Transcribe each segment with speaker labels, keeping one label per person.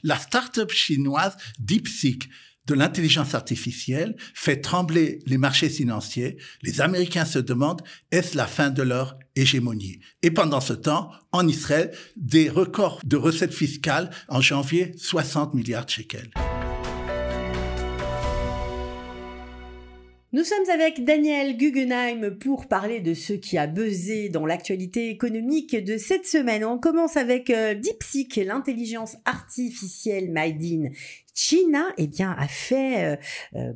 Speaker 1: La start-up chinoise DeepSeek de l'intelligence artificielle fait trembler les marchés financiers. Les Américains se demandent, est-ce la fin de leur hégémonie? Et pendant ce temps, en Israël, des records de recettes fiscales en janvier, 60 milliards de shekels.
Speaker 2: Nous sommes avec Daniel Guggenheim pour parler de ce qui a buzzé dans l'actualité économique de cette semaine. On commence avec DeepSeek, l'intelligence artificielle made in China, a fait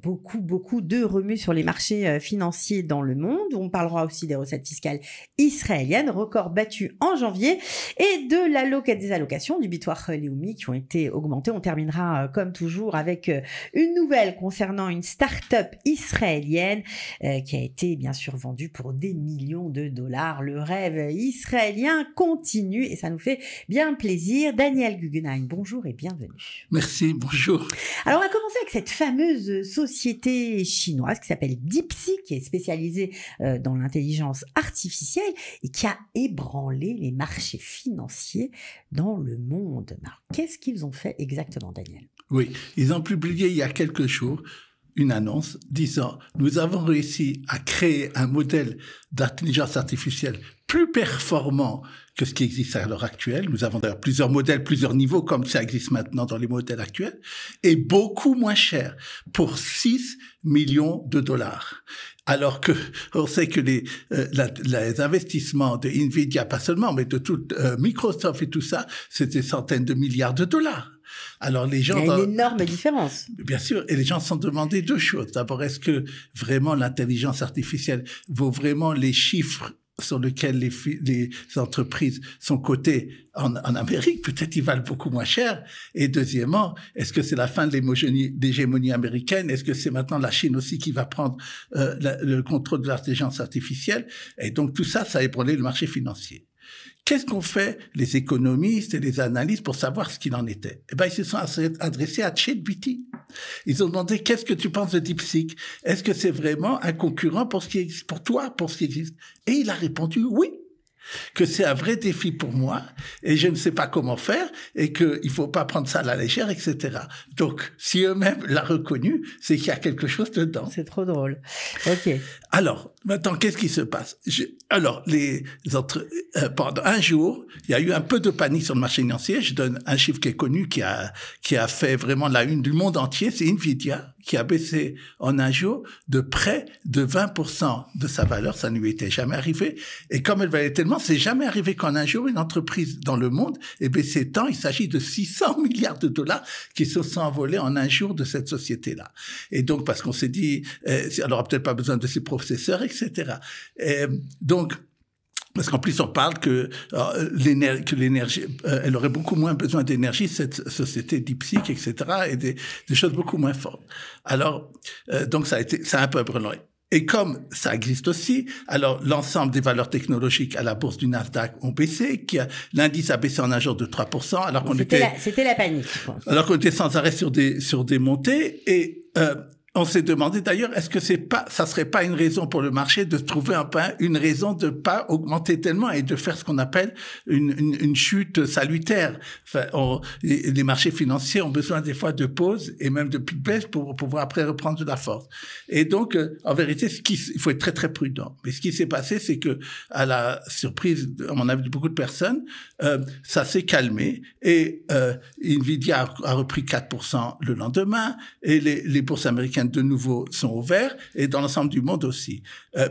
Speaker 2: beaucoup de remue sur les marchés financiers dans le monde. On parlera aussi des recettes fiscales israéliennes, record battu en janvier, et des allocations du Bitoire Leumi qui ont été augmentées. On terminera comme toujours avec une nouvelle concernant une start-up israélienne qui a été bien sûr vendue pour des millions de dollars. Le rêve israélien continue et ça nous fait bien plaisir. Daniel Guggenheim, bonjour et bienvenue.
Speaker 1: Merci, bonjour.
Speaker 2: Alors, on va commencer avec cette fameuse société chinoise qui s'appelle DeepSeek, qui est spécialisée dans l'intelligence artificielle et qui a ébranlé les marchés financiers dans le monde. Alors, qu'est-ce qu'ils ont fait exactement, Daniel?
Speaker 1: Oui, ils ont publié il y a quelques jours une annonce disant « Nous avons réussi à créer un modèle d'intelligence artificielle plus performant que ce qui existe à l'heure actuelle. Nous avons d'ailleurs plusieurs modèles, plusieurs niveaux, comme ça existe maintenant dans les modèles actuels, et beaucoup moins cher, pour 6 millions de dollars. » Alors que on sait que les investissements de Nvidia, pas seulement, mais de tout Microsoft et tout ça, c'est des centaines de milliards de dollars. Alors les gens,
Speaker 2: il y a une énorme différence.
Speaker 1: Bien sûr, et les gens se sont demandé deux choses. D'abord, est-ce que vraiment l'intelligence artificielle vaut vraiment les chiffres sur lesquels les entreprises sont cotées en Amérique? Peut-être ils valent beaucoup moins cher. Et deuxièmement, est-ce que c'est la fin de l'hégémonie américaine? Est-ce que c'est maintenant la Chine aussi qui va prendre le contrôle de l'intelligence artificielle? Et donc tout ça, ça a ébranlé le marché financier. Qu'est-ce qu'ont fait les économistes et les analystes pour savoir ce qu'il en était? Eh ben, ils se sont adressés à ChatGPT. Ils ont demandé, qu'est-ce que tu penses de DeepSeek? Est-ce que c'est vraiment un concurrent pour ce qui existe, pour toi, pour ce qui existe? Et il a répondu oui, que c'est un vrai défi pour moi et je ne sais pas comment faire et qu'il faut pas prendre ça à la légère, etc. Donc, si eux-mêmes l'ont reconnu, c'est qu'il y a quelque chose dedans.
Speaker 2: C'est trop drôle. Ok.
Speaker 1: Alors, maintenant, qu'est-ce qui se passe? Pendant un jour, il y a eu un peu de panique sur le marché financier. Je donne un chiffre qui est connu, qui a fait vraiment la une du monde entier. C'est Nvidia qui a baissé en un jour de près de 20% de sa valeur. Ça ne lui était jamais arrivé. Et comme elle valait tellement, c'est jamais arrivé qu'en un jour, une entreprise dans le monde ait baissé tant. Il s'agit de 600 milliards de dollars qui se sont envolés en un jour de cette société-là. Et donc, parce qu'on s'est dit, elle n'aura peut-être pas besoin de ses processeurs, etc. Donc, parce qu'en plus, on parle que l'énergie, elle aurait beaucoup moins besoin d'énergie, cette société DeepSeek, etc., et des choses beaucoup moins fortes. Alors, donc ça a un peu brûlé. Et comme ça existe aussi, alors l'ensemble des valeurs technologiques à la bourse du Nasdaq ont baissé, l'indice a baissé en un jour de 3%, alors qu'on
Speaker 2: c'était la panique, je pense.
Speaker 1: Alors qu'on était sans arrêt sur des montées, et on s'est demandé d'ailleurs, est-ce que ça serait pas une raison pour le marché de trouver une raison de pas augmenter tellement et de faire ce qu'on appelle une chute salutaire. Enfin, les marchés financiers ont besoin des fois de pauses et même de petites baisses pour pouvoir après reprendre de la force. Et donc, en vérité, il faut être très très prudent. Mais ce qui s'est passé, c'est que à la surprise, à mon avis, de beaucoup de personnes, ça s'est calmé et Nvidia a repris 4% le lendemain et les bourses américaines de nouveau sont ouverts et dans l'ensemble du monde aussi.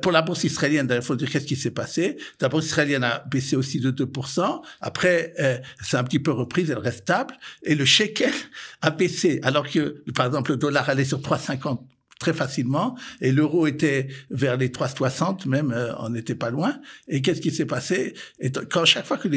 Speaker 1: Pour la bourse israélienne, il faut dire qu'est-ce qui s'est passé. La bourse israélienne a baissé aussi de 2%. Après, c'est un petit peu reprise, elle reste stable. Et le shekel a baissé alors que, par exemple, le dollar allait sur 3,50 très facilement et l'euro était vers les 3,60 même, on n'était pas loin. Et qu'est-ce qui s'est passé? Et chaque fois que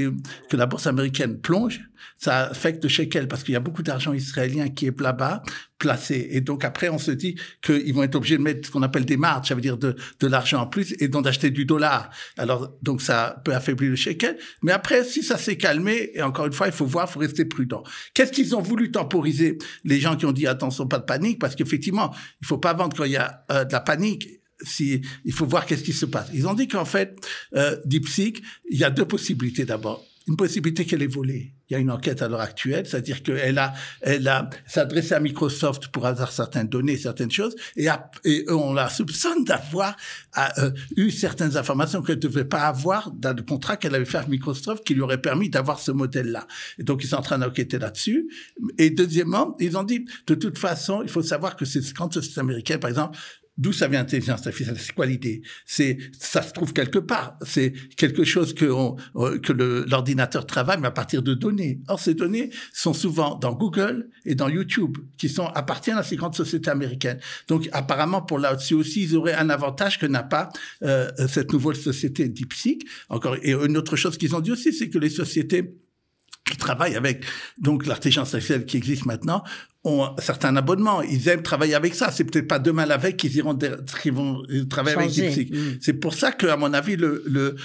Speaker 1: la bourse américaine plonge, ça affecte le shekel parce qu'il y a beaucoup d'argent israélien qui est là-bas placé. Et donc après, on se dit qu'ils vont être obligés de mettre ce qu'on appelle des marges, ça veut dire de l'argent en plus, et donc d'acheter du dollar. Alors, donc ça peut affaiblir le shekel. Mais après, si ça s'est calmé, et encore une fois, il faut rester prudent. Qu'est-ce qu'ils ont voulu temporiser? Les gens qui ont dit, attention, pas de panique, parce qu'effectivement, il faut pas vendre quand il y a de la panique. Il faut voir qu'est-ce qui se passe. Ils ont dit qu'en fait, DeepSeek, il y a deux possibilités d'abord. une possibilité qu'elle ait volé. Il y a une enquête à l'heure actuelle, c'est-à-dire qu'elle s'est adressée à Microsoft pour avoir certaines données, certaines choses, et on la soupçonne d'avoir eu certaines informations qu'elle ne devait pas avoir dans le contrat qu'elle avait fait avec Microsoft qui lui aurait permis d'avoir ce modèle-là. Et donc, ils sont en train d'enquêter là-dessus. Et deuxièmement, ils ont dit, de toute façon, il faut savoir que quand c'est américain, par exemple, d'où ça vient l'intelligence artificielle? C'est quoi l'idée? Ça se trouve quelque part. C'est quelque chose que l'ordinateur travaille, mais à partir de données. Or, ces données sont souvent dans Google et dans YouTube, qui appartiennent à ces grandes sociétés américaines. Donc, apparemment, pour là-dessus aussi, ils auraient un avantage que n'a pas cette nouvelle société DeepSeek. Et une autre chose qu'ils ont dit aussi, c'est que les sociétés qui travaillent avec donc l'intelligence artificielle qui existe maintenant ont certains abonnements. Ils aiment travailler avec ça. C'est peut-être pas demain la veille qu'ils vont travailler avec DeepSeek. C'est pour ça que, à mon avis, le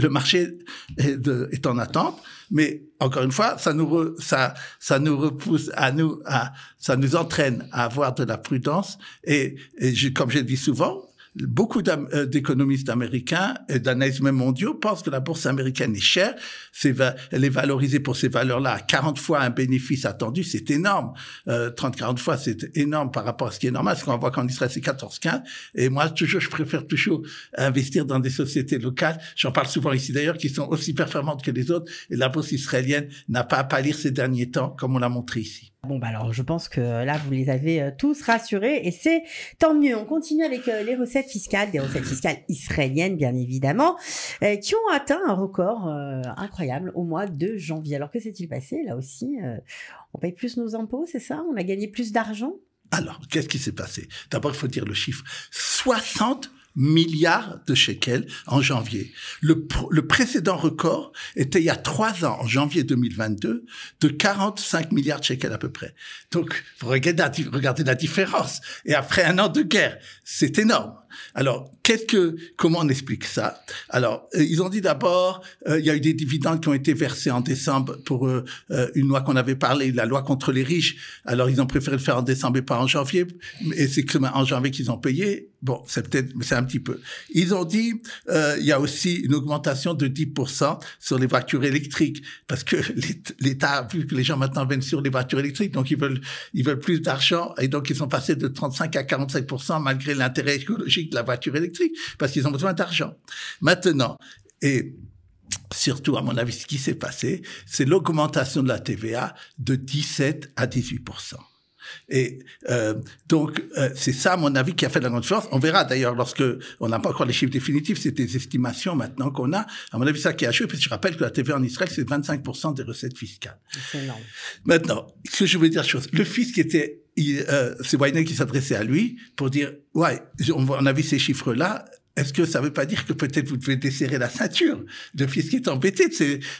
Speaker 1: marché est en attente. Mais encore une fois, ça nous repousse ça nous entraîne à avoir de la prudence. Comme je dis souvent, beaucoup d'économistes américains et d'analystes même mondiaux pensent que la bourse américaine est chère. Elle est valorisée pour ces valeurs-là à 40 fois un bénéfice attendu. C'est énorme. 30-40 fois, c'est énorme par rapport à ce qui est normal. Parce qu'on voit qu'en Israël, c'est 14-15. Et moi, je préfère toujours investir dans des sociétés locales. J'en parle souvent ici d'ailleurs, qui sont aussi performantes que les autres. Et la bourse israélienne n'a pas à pâlir ces derniers temps, comme on l'a montré ici.
Speaker 2: Bon, alors je pense que là, vous les avez tous rassurés et c'est tant mieux. On continue avec les recettes fiscales, des recettes fiscales israéliennes, bien évidemment, qui ont atteint un record incroyable au mois de janvier. Alors, que s'est-il passé? Là aussi, on paye plus nos impôts, c'est ça? On a gagné plus d'argent?
Speaker 1: Alors, qu'est-ce qui s'est passé? D'abord, il faut dire le chiffre. 60 milliards de shekels en janvier. Le précédent record était il y a 3 ans, en janvier 2022, de 45 milliards de shekels à peu près. Donc, regardez la différence. Et après un an de guerre, c'est énorme. Alors, comment on explique ça? Alors, ils ont dit d'abord, il y a eu des dividendes qui ont été versés en décembre pour une loi qu'on avait parlé, la loi contre les riches. Alors, ils ont préféré le faire en décembre et pas en janvier. Et c'est en janvier qu'ils ont payé. Bon, c'est un petit peu. Ils ont dit, il y a aussi une augmentation de 10% sur les voitures électriques. Parce que l'État a vu que les gens maintenant viennent sur les voitures électriques, donc ils veulent plus d'argent. Et donc, ils sont passés de 35 à 45% malgré l'intérêt écologique de la voiture électrique, parce qu'ils ont besoin d'argent. Maintenant, et surtout, à mon avis, ce qui s'est passé, c'est l'augmentation de la TVA de 17 à 18%. Et donc, c'est ça, à mon avis, qui a fait la grande différence. On verra d'ailleurs, lorsque on n'a pas encore les chiffres définitifs, c'est des estimations maintenant qu'on a. À mon avis, ça qui a joué, parce que je rappelle que la TVA en Israël, c'est 25% des recettes fiscales.
Speaker 2: C'est énorme.
Speaker 1: Maintenant, ce que je veux dire, le fisc était, c'est Weinel qui s'adressait à lui pour dire, ouais, on a vu ces chiffres-là. Est-ce que ça veut pas dire que peut-être vous devez desserrer la ceinture? Le fisc est embêté,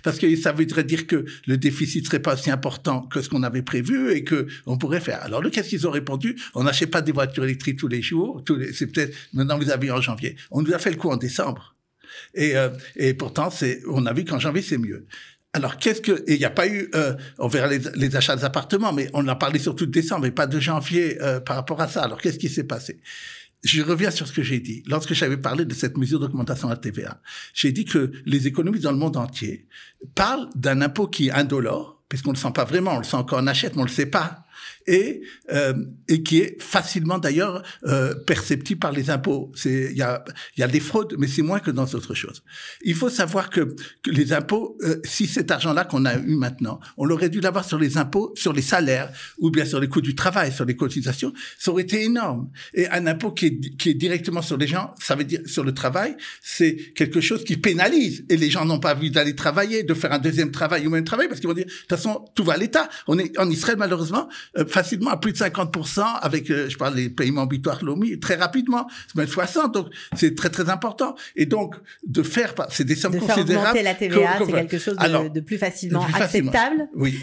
Speaker 1: parce que ça voudrait dire que le déficit serait pas aussi important que ce qu'on avait prévu et que on pourrait faire. Alors, qu'est-ce qu'ils ont répondu? On n'achète pas des voitures électriques tous les jours. C'est peut-être, maintenant vous avez en janvier. On nous a fait le coup en décembre. Et pourtant, on a vu qu'en janvier, c'est mieux. Alors, et il n'y a pas eu, on verra les achats des appartements, mais on a parlé surtout de décembre et pas de janvier par rapport à ça. Alors, qu'est-ce qui s'est passé? Je reviens sur ce que j'ai dit. Lorsque j'avais parlé de cette mesure d'augmentation de la TVA, j'ai dit que les économistes dans le monde entier parlent d'un impôt qui est indolore, puisqu'on ne le sent pas vraiment, on le sent quand on achète, mais on ne le sait pas. Et qui est facilement d'ailleurs perceptible par les impôts. Il y a des fraudes, mais c'est moins que dans d'autres choses. Il faut savoir que les impôts, si cet argent-là qu'on a eu maintenant, on l'aurait dû l'avoir sur les impôts, sur les salaires, ou bien sur les coûts du travail, sur les cotisations, ça aurait été énorme. Et un impôt qui est directement sur les gens, ça veut dire sur le travail, c'est quelque chose qui pénalise. Et les gens n'ont pas envie d'aller travailler, de faire un deuxième travail ou même travail, parce qu'ils vont dire, de toute façon, tout va à l'État. On est en Israël, malheureusement, facilement à plus de 50% avec, je parle des paiements obligatoires LOMI, très rapidement, même 60%, donc c'est très très important. Et donc, c'est des sommes considérables. De faire
Speaker 2: augmenter la TVA, c'est quelque chose de plus facilement acceptable.
Speaker 1: Oui,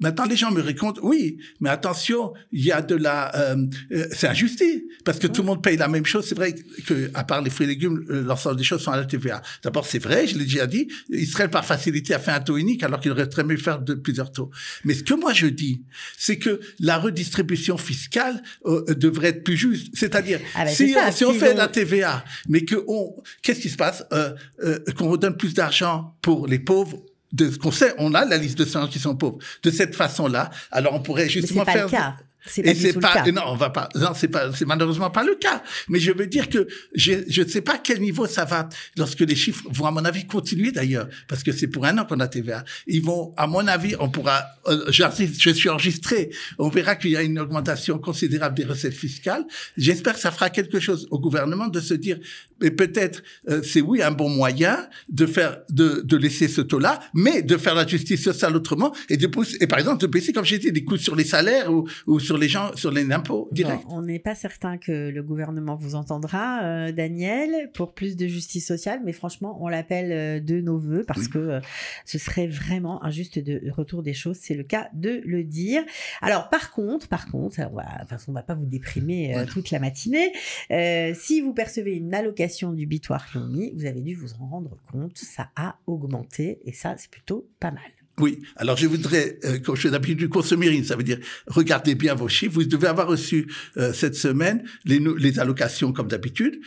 Speaker 1: Maintenant, les gens me répondent, oui, mais attention, il y a de la... c'est injustice, parce que tout le monde paye la même chose. C'est vrai que, à part les fruits et légumes, l'ensemble des choses sont à la TVA. D'abord, c'est vrai, je l'ai déjà dit, Israël, par facilité, a fait un taux unique, alors qu'il aurait très mieux faire de plusieurs taux. Mais ce que moi je dis, c'est que la redistribution fiscale devrait être plus juste. C'est-à-dire, si on fait la TVA, mais qu'est-ce qui se passe qu'on redonne plus d'argent pour les pauvres, de ce qu'on sait, on a la liste de gens qui sont pauvres. De cette façon-là, alors on pourrait justement faire...
Speaker 2: C'est pas le cas. C'est pas du tout le cas.
Speaker 1: Non, on va pas. Non, c'est malheureusement pas le cas. Mais je veux dire que je ne sais pas à quel niveau ça va lorsque les chiffres vont, à mon avis, continuer d'ailleurs, parce que c'est pour un an qu'on a TVA. Ils vont, à mon avis, on pourra. Je suis enregistré. On verra qu'il y a une augmentation considérable des recettes fiscales. J'espère que ça fera quelque chose au gouvernement de se dire, mais peut-être c'est oui un bon moyen de laisser ce taux-là, mais de faire la justice sociale autrement et par exemple de baisser, comme j'ai dit, les coûts sur les salaires ou sur les gens, sur les impôts directs.
Speaker 2: Bon, on n'est pas certain que le gouvernement vous entendra, Daniel, pour plus de justice sociale, mais franchement, on l'appelle de nos voeux parce que ce serait vraiment un juste retour des choses, c'est le cas de le dire. Alors, par contre, de toute façon, on va pas vous déprimer toute la matinée. Si vous percevez une allocation du Bitoire Yomi, vous avez dû vous en rendre compte, ça a augmenté et ça, c'est plutôt pas mal.
Speaker 1: Oui, alors je voudrais, comme je fais d'habitude du consommérisme, ça veut dire regardez bien vos chiffres. Vous devez avoir reçu cette semaine les allocations comme d'habitude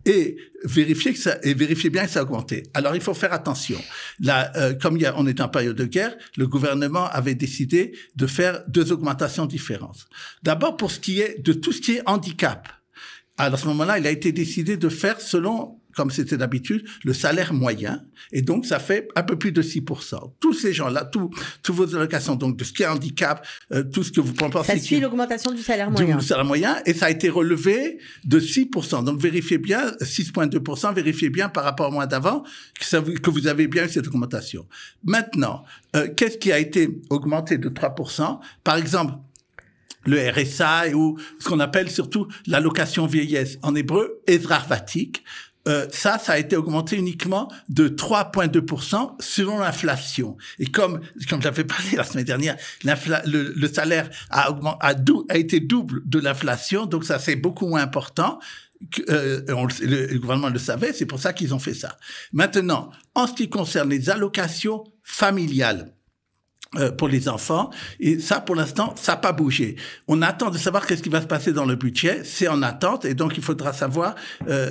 Speaker 1: et vérifier bien que ça a augmenté. Alors il faut faire attention. Là, comme on est en période de guerre, le gouvernement avait décidé de faire 2 augmentations différentes. D'abord pour ce qui est de tout ce qui est handicap. Alors, à ce moment-là, il a été décidé de faire selon, comme c'était d'habitude, le salaire moyen. Et donc, ça fait un peu plus de 6%. Tous ces gens-là, tous vos allocations, donc de ce qui est handicap, tout ce que vous pensez...
Speaker 2: Ça suit l'augmentation du salaire moyen.
Speaker 1: Du salaire moyen, et ça a été relevé de 6%. Donc, vérifiez bien, 6,2%, vérifiez bien par rapport au mois d'avant que vous avez bien eu cette augmentation. Maintenant, qu'est-ce qui a été augmenté de 3%? Par exemple, le RSA ou ce qu'on appelle surtout l'allocation vieillesse. En hébreu, Ezrar Vatik. Ça a été augmenté uniquement de 3,2% selon l'inflation. Et comme j'avais parlé la semaine dernière, le salaire a été double de l'inflation, donc ça c'est beaucoup moins important. Le gouvernement le savait, c'est pour ça qu'ils ont fait ça. Maintenant, en ce qui concerne les allocations familiales, pour les enfants, et ça, pour l'instant, ça n'a pas bougé. On attend de savoir qu'est-ce qui va se passer dans le budget, c'est en attente, et donc il faudra savoir,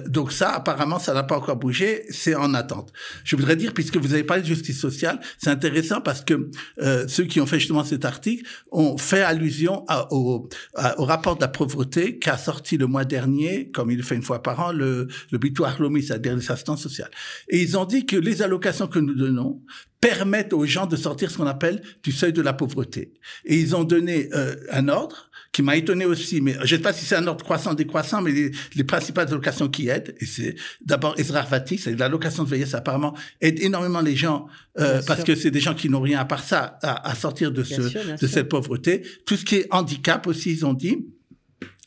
Speaker 1: donc ça, apparemment, ça n'a pas encore bougé, c'est en attente. Je voudrais dire, puisque vous avez parlé de justice sociale, c'est intéressant parce que ceux qui ont fait justement cet article ont fait allusion au rapport de la pauvreté qu'a sorti le mois dernier, comme il le fait une fois par an, le Bitoire Lomi, c'est-à-dire l'assistance sociale. Et ils ont dit que les allocations que nous donnons permettent aux gens de sortir ce qu'on appelle du seuil de la pauvreté. Et ils ont donné un ordre qui m'a étonné aussi, mais je ne sais pas si c'est un ordre croissant, décroissant, mais les principales allocations qui aident, et c'est d'abord Ezrar Vatik, c'est l'allocation de vieillesse apparemment, aide énormément les gens, parce que c'est des gens qui n'ont rien à part ça, à sortir de cette pauvreté. Tout ce qui est handicap aussi, ils ont dit.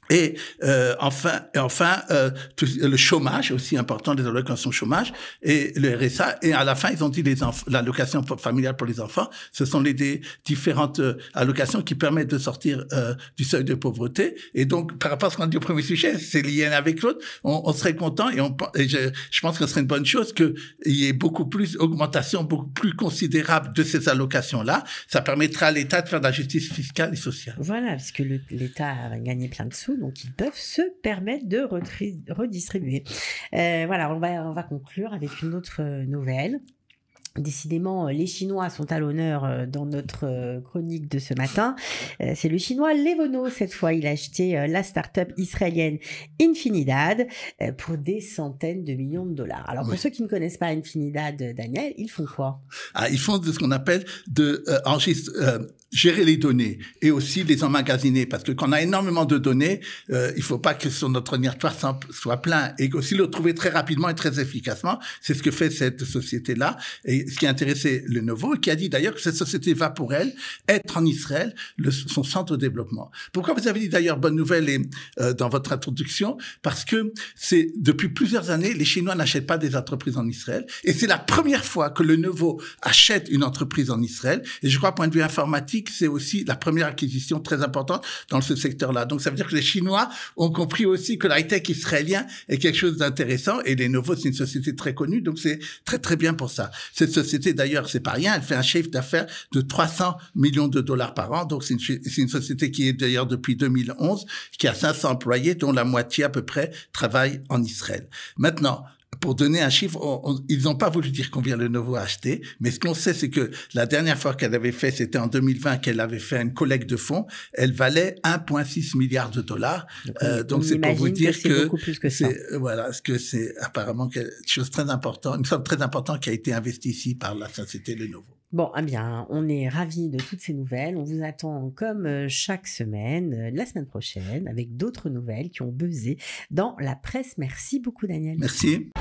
Speaker 1: Et enfin, le chômage aussi important, les allocations chômage et le RSA. Et à la fin, ils ont dit l'allocation familiale pour les enfants, ce sont les différentes allocations qui permettent de sortir du seuil de pauvreté. Et donc, par rapport à ce qu'on a dit au premier sujet, c'est lié l'un avec l'autre. On serait content et je pense que ce serait une bonne chose qu'il y ait beaucoup plus augmentation, beaucoup plus considérable de ces allocations-là. Ça permettra à l'État de faire de la justice fiscale et sociale.
Speaker 2: Voilà, parce que l'État a gagné plein de sous. Donc, ils peuvent se permettre de redistribuer. Voilà, on va conclure avec une autre nouvelle. Décidément, les Chinois sont à l'honneur dans notre chronique de ce matin. C'est le Chinois Levono, cette fois. Il a acheté la start-up israélienne Infinidad pour des centaines de millions de dollars. Alors, pour ceux qui ne connaissent pas Infinidad, Daniel, ils font quoi?
Speaker 1: Ils font de ce qu'on appelle gérer les données et aussi les emmagasiner, parce que quand on a énormément de données, il faut pas que sur notre ordinateur soit plein, et aussi le trouver très rapidement et très efficacement. C'est ce que fait cette société-là, et ce qui a intéressé Lenovo, qui a dit d'ailleurs que cette société va pour elle être en Israël son centre de développement. Pourquoi vous avez dit d'ailleurs bonne nouvelle dans votre introduction? Parce que c'est depuis plusieurs années, les Chinois n'achètent pas des entreprises en Israël, et c'est la première fois que Lenovo achète une entreprise en Israël. Et je crois, point de vue informatique, informatique, c'est aussi la première acquisition très importante dans ce secteur-là. Donc, ça veut dire que les Chinois ont compris aussi que l'high-tech israélien est quelque chose d'intéressant et Lenovo, c'est une société très connue, donc c'est très, très bien pour ça. Cette société, d'ailleurs, c'est pas rien, elle fait un chiffre d'affaires de 300 millions de dollars par an, donc c'est une société qui est d'ailleurs depuis 2011, qui a 500 employés, dont la moitié à peu près travaille en Israël. Maintenant, pour donner un chiffre, ils n'ont pas voulu dire combien Lenovo a acheté, mais ce qu'on sait, c'est que la dernière fois qu'elle avait fait, c'était en 2020, qu'elle avait fait une collecte de fonds, elle valait 1,6 milliard de dollars. Donc c'est pour vous dire que voilà, que c'est apparemment quelque chose de très important, une somme très importante qui a été investie ici par la société Lenovo.
Speaker 2: Bon, eh bien, on est ravis de toutes ces nouvelles. On vous attend comme chaque semaine, la semaine prochaine, avec d'autres nouvelles qui ont buzzé dans la presse. Merci beaucoup, Daniel.
Speaker 1: Merci.